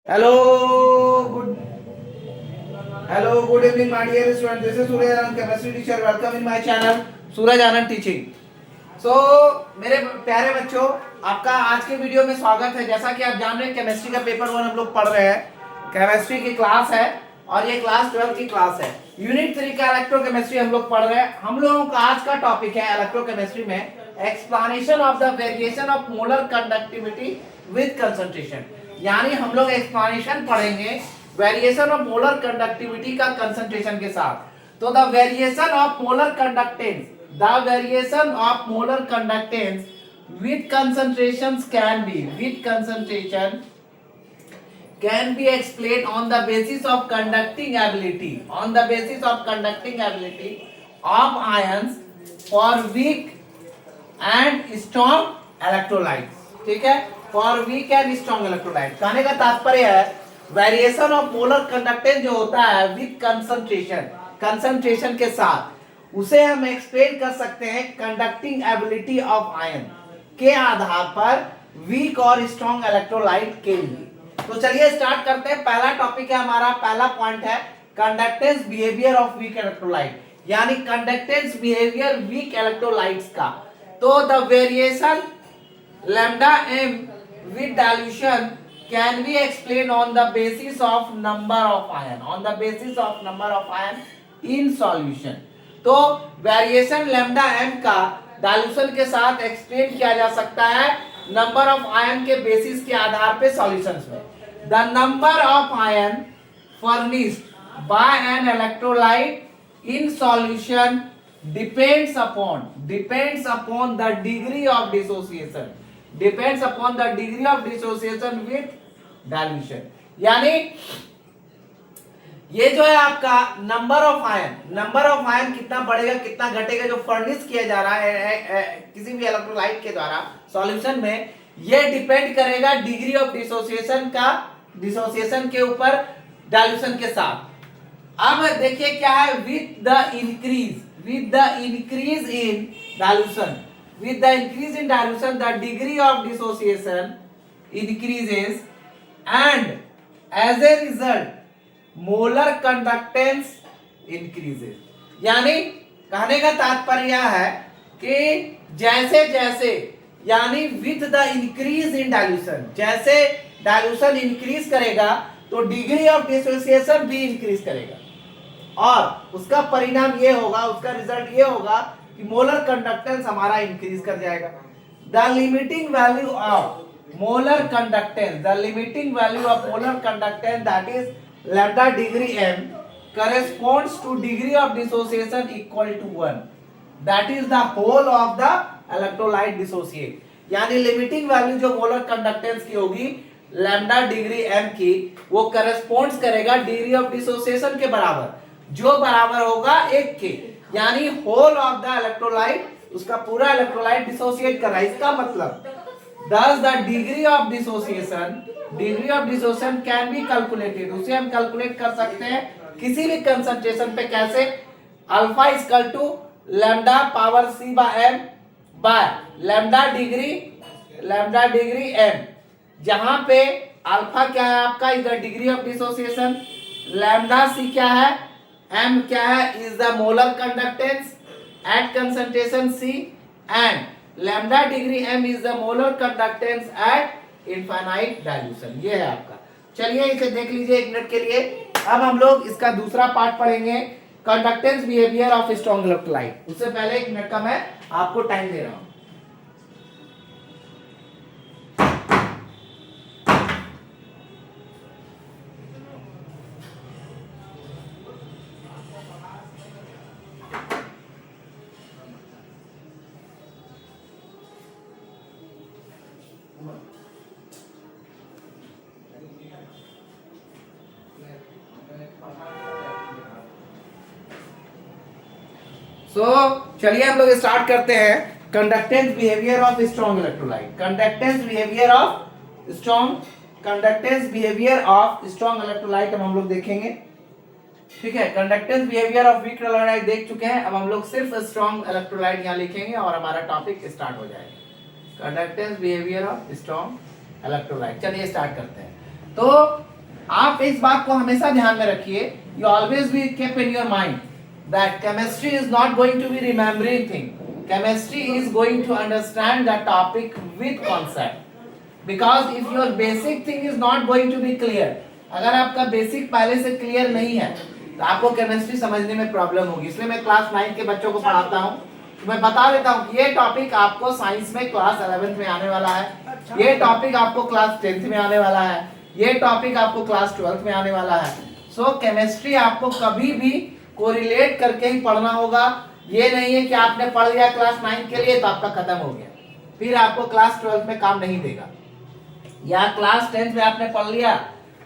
Hello, good evening, my dear student. This is Suraj Anand, chemistry teacher. Welcome in my channel, Suraj Anand Teaching. So, मेरे प्यारे बच्चों, आपका आज के video में स्वागत है। जैसा कि आप जान रहे हैं, केमिस्ट्री का पेपर 1 हम लोग पढ़ रहे हैं। केमिस्ट्री की क्लास है और ये क्लास 12 की क्लास है। यूनिट 3 का इलेक्ट्रोकेमिस्ट्री हम लोग पढ़ रहे हैं। हम लोगों का आज का टॉपिक है इलेक्ट्रोकेमिस्ट्री में explanation of the variation of molar conductivity with concentration. यानी हम लोग एक्सप्लेनेशन पढ़ेंगे वेरिएशन ऑफ मोलर कंडक्टिविटी का कंसंट्रेशन के साथ। तो the variation of molar conductance, the variation of molar conductance with concentrations can be explained on the basis of conducting ability of ions for weak and strong electrolytes। ठीक है, for weak and strong electrolyte. कहने का तात्पर्य है variation of molar conductance जो होता है with concentration के साथ, उसे हम एक्सप्लेन कर सकते हैं कंडक्टिंग एबिलिटी ऑफ आयन के आधार पर वीक और स्ट्रॉन्ग इलेक्ट्रोलाइट के लिए। तो चलिए स्टार्ट करते हैं। पहला टॉपिक है हमारा, पहला पॉइंट है conductance behaviour of weak electrolyte, यानी कंडक्टेंस बिहेवियर वीक इलेक्ट्रोलाइट्स का। तो the variation lambda M with dilution can be explained on the basis of number of ion in solution। तो वेरिएशन लैम्डा एम का dilution के साथ explain किया जा सकता है नंबर ऑफ आयन के बेसिस के आधार पे सॉल्यूशंस में। The number of ion furnished bye an electrolyte in solution depends upon the degree of dissociation with dilution। यानी ये जो है आपका नंबर ऑफ आयन कितना बढ़ेगा कितना घटेगा जो फर्निश किया जा रहा है किसी भी इलेक्ट्रोलाइट के द्वारा सॉल्यूशन में, ये डिपेंड करेगा डिग्री ऑफ डिसोसिएशन के ऊपर डाइल्यूशन के साथ। अब देखिए क्या है, with the increase in dilution, the degree of dissociation increases and as a result molar conductance increases। यानी कहने का तात्पर्य है कि जैसे जैसे यानी with the increase in dilution, जैसे डाइल्यूशन इंक्रीज करेगा तो डिग्री ऑफ डिसोसिएशन भी इंक्रीज करेगा और उसका परिणाम ये होगा, उसका रिजल्ट ये होगा कि मोलर कंडक्टेंस हमारा इंक्रीज कर जाएगा। The limiting value of molar conductance that is lambda degree M corresponds to degree of dissociation equal to 1, that is the whole of the electrolyte dissociate. यानी लिमिटिंग वैल्यू जो molar conductance की होगी lambda degree M की, वो corresponds करेगा degree of dissociation के बराबर, जो बराबर होगा 1 के। यानी होल ऑफ द इलेक्ट्रोलाइट, उसका पूरा इलेक्ट्रोलाइट डिसोसिएट कर रहा है। इसका मतलब thus the degree of dissociation can be calculated, उसे हम कैलकुलेट कर सकते हैं किसी भी कंसंट्रेशन पे। कैसे? Alpha equal to lambda power C by M by lambda degree M, जहां पे अल्फा क्या है आपका, is the degree of dissociation, lambda C क्या है, m क्या है, is the molar conductance at concentration c and lambda degree m is the molar conductance at infinite dilution. ये है आपका। चलिए इसे देख लीजिए 1 मिनट के लिए। अब हम लोग इसका दूसरा पार्ट पढ़ेंगे, conductance behaviour of strong electrolyte. उससे पहले 1 मिनट का मैं आपको टाइम दे रहा हूं। चलिए हम लोग स्टार्ट करते हैं conductance behaviour of strong electrolyte. Conductance behaviour of strong electrolyte हम लोग देखेंगे। ठीक है, conductance behaviour of weak electrolyte देख चुके हैं। अब हम लोग सिर्फ स्ट्रॉन्ग इलेक्ट्रोलाइट यहाँ लिखेंगे और हमारा टॉपिक स्टार्ट हो जाएगा। Conductance behaviour of strong electrolyte. चलिए स्टार्ट करते हैं। तो आप इस बात को हमेशा ध्यान में रखिए, you always be keep in your mind that chemistry is not going to be remembering thing, chemistry is going to understand the topic with concept, because if your basic thing is not going to be clear, अगर आपका basic पहले से clear नहीं है तो आपको chemistry समझने में प्रॉब्लम होगी। इसलिए मैं क्लास 9 के बच्चों को पढ़ाता हूँ, तो मैं बता देता हूँ कि ये टॉपिक आपको साइंस में क्लास 11th में आने वाला है, ये टॉपिक आपको क्लास 10th में आने वाला है, ये टॉपिक आपको क्लास 12th में आने वाला है। सो केमिस्ट्री आपको कभी भी कोरिलेट करके ही पढ़ना होगा। ये नहीं है कि आपने पढ़ लिया क्लास 9 के लिए तो आपका खत्म हो गया, फिर आपको क्लास 12th में काम नहीं देगा, या क्लास 10th में आपने पढ़ लिया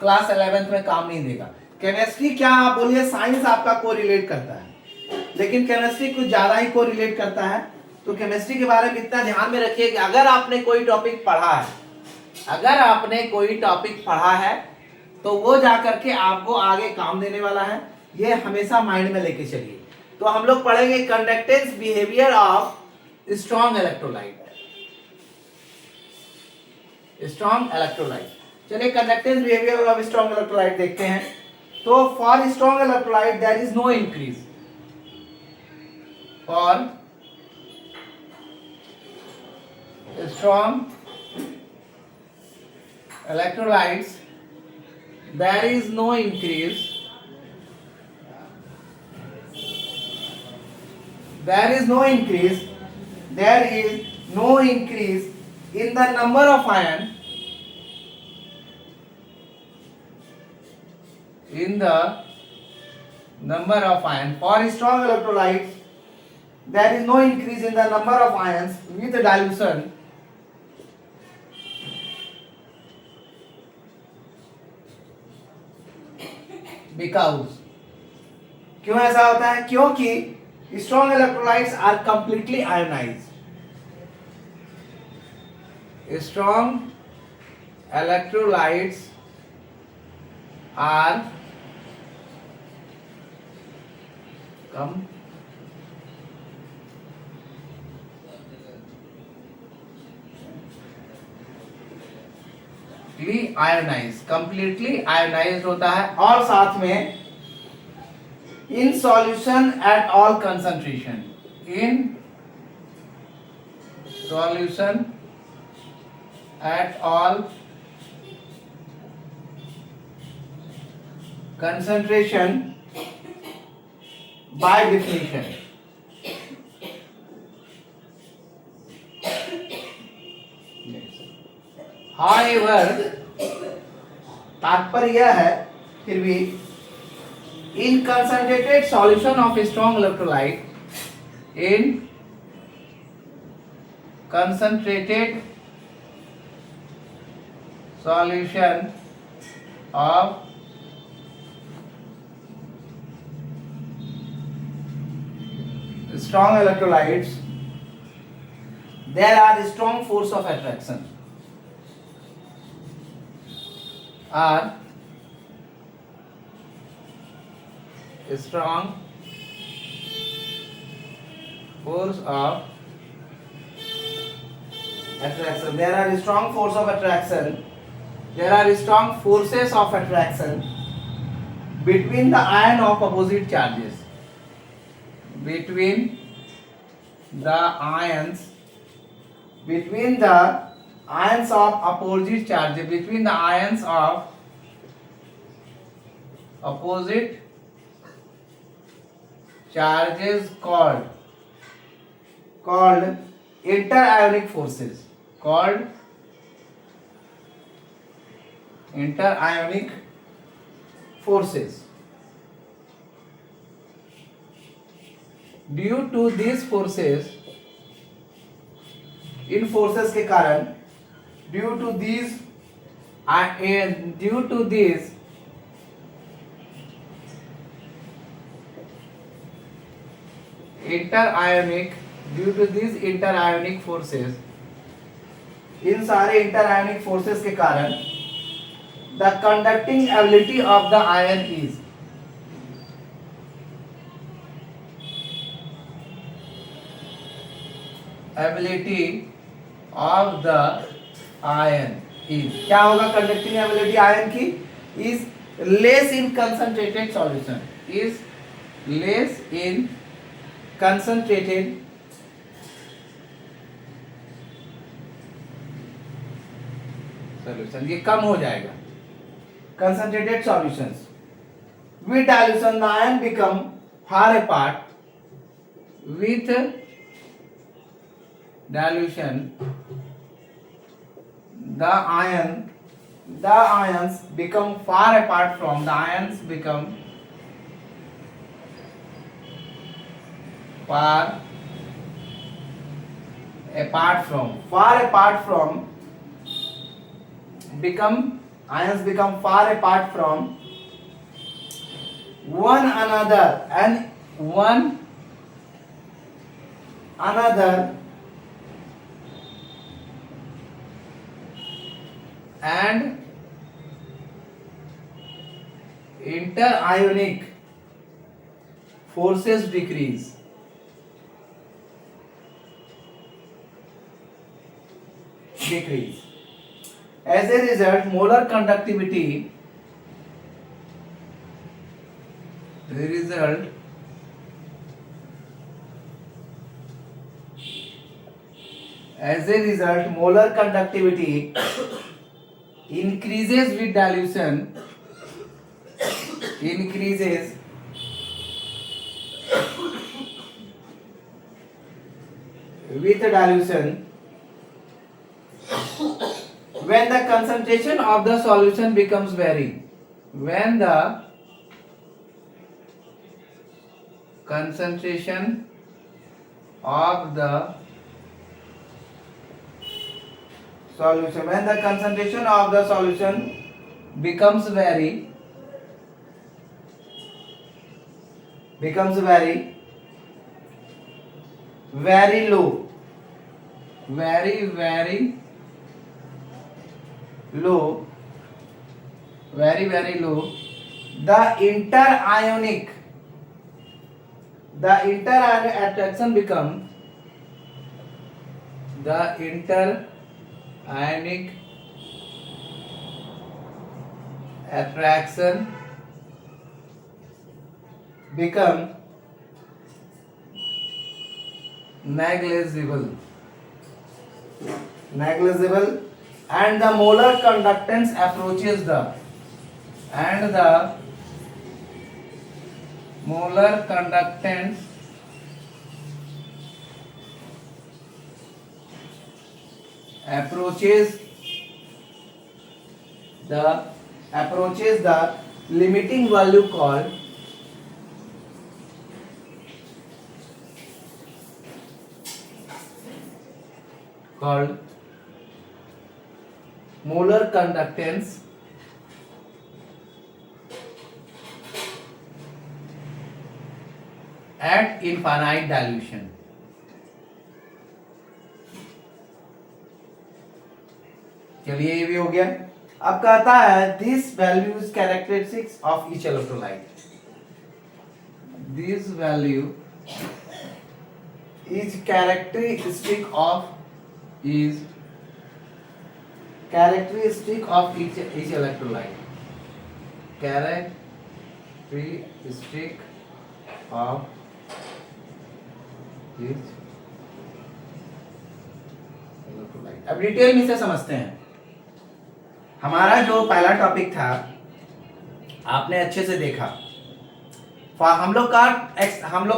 क्लास 11th में काम नहीं देगा। केमिस्ट्री क्या आप बोलिए, साइंस आपका कोरिलेट करता है, लेकिन केमिस्ट्री कुछ ज्यादा ही कोरिलेट करता है। तो केमिस्ट्री के बारे में इतना ध्यान में रखिए कि अगर आपने कोई टॉपिक पढ़ा है, अगर आपने कोई टॉपिक पढ़ा है तो वो जाकर के आपको आगे काम देने वाला है, ये हमेशा माइंड में लेके चलिए। तो हम लोग पढ़ेंगे conductance behaviour of strong electrolyte, strong electrolyte. चलिए conductance behaviour of strong electrolyte देखते हैं। तो for strong electrolyte there is no increase, for strong electrolytes there is no increase, there is no increase, there is no increase in the number of ion, in the number of ion. For strong electrolytes there is no increase in the number of ions with dilution, because क्यों ऐसा होता है, क्योंकि strong electrolytes are completely ionized, strong electrolytes are ionize, completely ionized होता है, और साथ में in solution at all concentration, in solution at all concentration by definition. However, तात्पर्य यह है फिर भी, in concentrated solution of strong electrolyte, in concentrated solution of strong electrolytes there are strong force of attraction, are strong force of attraction, there are strong force of attraction, there are strong forces of attraction between the ion of opposite charges, between the ions, between the ions of opposite charges, between the ions of opposite charges called interionic forces, called interionic forces. Due to these forces, in forces के कारण, due to these interionic forces, इन सारे इंटरआयोनिक forces के कारण the conducting ability of the ion is, ability of the ion is, क्या होगा conducting ability ion की, is less in concentrated solution, is less in concentrated solution, ये कम हो जाएगा concentrated solutions. With dilution the ion become far apart. With dilution the ions become far apart from, the ions become far apart from ions become far apart from one another and one another and interionic forces decrease. As a result, molar conductivity molar conductivity increases with dilution, when the concentration of the solution becomes vary, when the concentration of the solution becomes very low, very low, the interionic attraction become, negligible, and the molar conductance approaches the approaches the limiting value called molar conductance at infinite dilution. चलिए ये भी हो गया. अब कहता है this value is characteristics of each electrolyte. This value is characteristic of each electrolyte. Characteristic of each electrolyte. अब detail में से समझते हैं. हमारा जो पहला टॉपिक था आपने अच्छे से देखा. हम लोग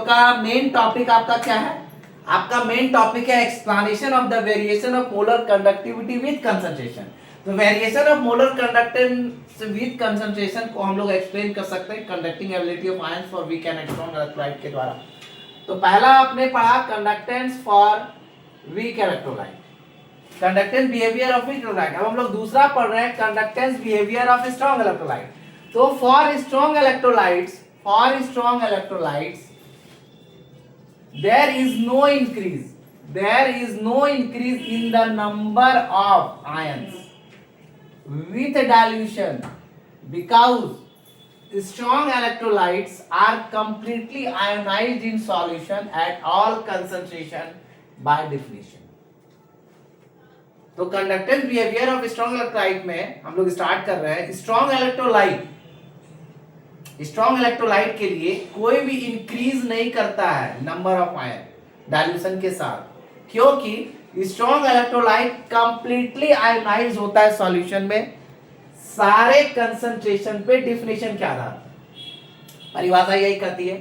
का मेन टॉपिक आपका क्या है? आपका मेन टॉपिक है explanation of the variation of molar conductivity with concentration. तो variation of molar conductance with concentration को हम लोग एक्सप्लेन कर सकते हैं conducting ability of ions for weak and strong electrolyte के द्वारा. तो पहला आपने पढ़ा conductance for weak electrolyte, conductance behaviour of electrolyte. अब हम लोग दूसरा पढ़ रहे हैं conductance behaviour of strong electrolyte. तो for strong electrolytes there is no increase in the number of ions with dilution because strong electrolytes are completely ionized in solution at all concentration by definition. तो तो conductance behaviour of strong electrolyte में हम लोग start कर रहे हैं। Strong electrolyte के लिए कोई भी इंक्रीज नहीं करता है नंबर ऑफ आयन डाइल्यूशन के साथ, क्योंकि स्ट्रॉन्ग इलेक्ट्रोलाइट कंप्लीटली आयोनाइज होता है सॉल्यूशन में सारे कंसंट्रेशन पे डिफिनेशन के आधार, परिभाषा यही कहती है।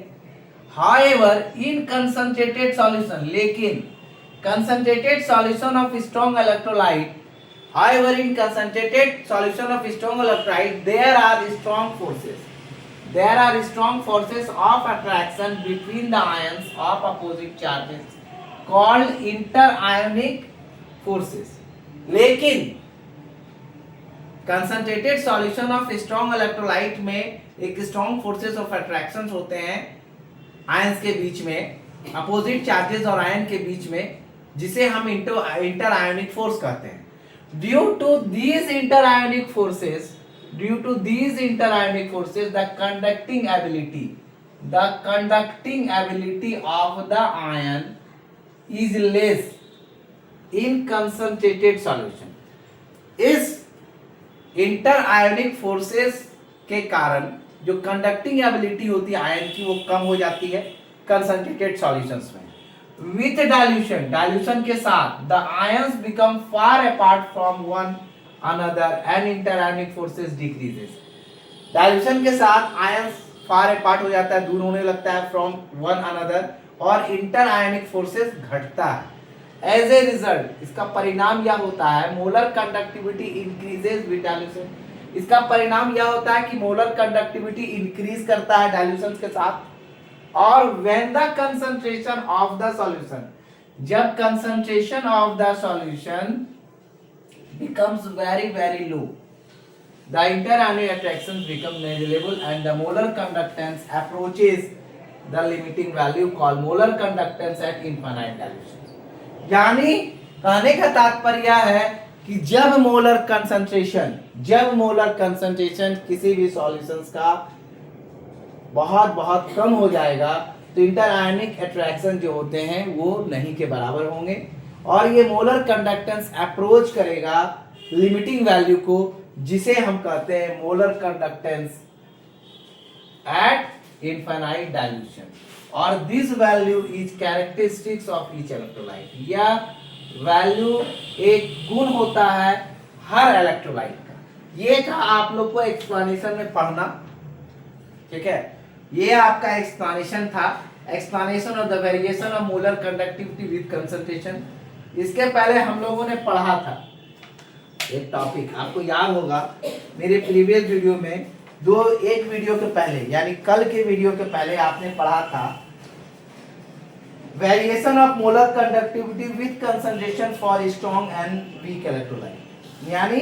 However, in concentrated solution, लेकिन concentrated solution of strong electrolyte, however in concentrated solution of strong electrolyte, there are strong forces. There are strong forces of attraction between the ions of opposite charges called interionic forces. लेकिन concentrated solution of strong electrolyte में एक strong forces of attractions होते हैं ions के बीच में, opposite charges और ion के बीच में, जिसे हम इंटर आयोनिक फोर्स कहते हैं। Due to these inter ionic forces the conducting ability of the ion is less in concentrated solution. इस इंटर आयोनिक फोर्सेस के कारण जो कंडक्टिंग एबिलिटी होती है आयन की वो कम हो जाती है कंसंट्रेटेड सॉल्यूशंस में। विथ डाइल्यूशन के साथ the ions become far apart from one another and interionic forces decreases. Dilution के साथ आयंस फार अपार्ट हो जाता है, दूर होने लगता है फ्रॉम वन अनदर, और इंटरआयोनिक फोर्सेस घटता है। एज ए रिजल्ट इसका परिणाम यह होता है molar conductivity increases with dilution. इसका परिणाम यह होता है कि मोलर कंडक्टिविटी इंक्रीज करता है डाइल्यूशन के साथ। और when the concentration of the solution, जब concentration of the solution becomes very low, the interionic attractions become negligible and the molar conductance approaches the limiting value called molar conductance at infinite dilution। यानी कहने का तात्पर्य है कि जब molar concentration किसी भी सॉल्यूशंस का बहुत कम हो जाएगा तो इंटरआयोनिक अट्रैक्शन जो होते हैं वो नहीं के बराबर होंगे, और ये मोलर कंडक्टेंस अप्रोच करेगा लिमिटिंग वैल्यू को, जिसे हम कहते हैं molar conductance at infinite dilution. और this value is characteristics of each electrolyte. यह वैल्यू एक गुण होता है हर इलेक्ट्रोलाइट का। ये था आप लोग को एक्सप्लेनेशन में पढ़ना, ठीक है। ये आपका एक्सप्लेनेशन था, explanation of the variation of molar conductivity with concentration. इसके पहले हम लोगों ने पढ़ा था एक टॉपिक, आपको याद होगा मेरे प्रीवियस वीडियो में एक वीडियो के पहले यानी कल के वीडियो के पहले आपने पढ़ा था variation of molar conductivity with concentration for strong and week electrolyte. यानी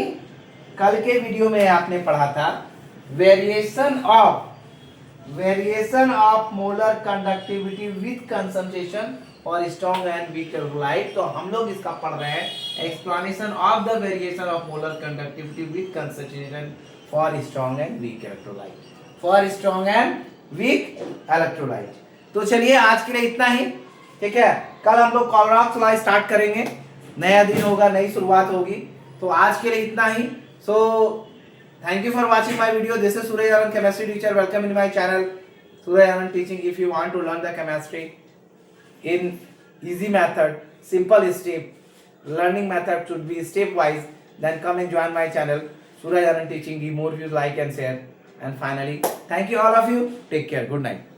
कल के वीडियो में आपने पढ़ा था variation of molar conductivity with concentration for strong and weak electrolyte. तो हम लोग इसका पढ़ रहे हैं explanation of the variation of molar conductivity with concentration for strong and weak electrolyte. तो चलिए आज के लिए इतना ही, ठीक है। कल हम लोग कोलरॉक्स लॉ स्टार्ट करेंगे, नया दिन होगा, नई शुरुआत होगी। तो आज के लिए इतना ही। So thank you for watching my video. This is Suraj Anand, chemistry teacher. Welcome in my channel Suraj Anand teaching. If you want to learn the chemistry in easy method, simple step, learning method should be stepwise, then come and join my channel Suraj Anand Teaching. Give more views, like and share. And finally, thank you all of you. Take care. Good night.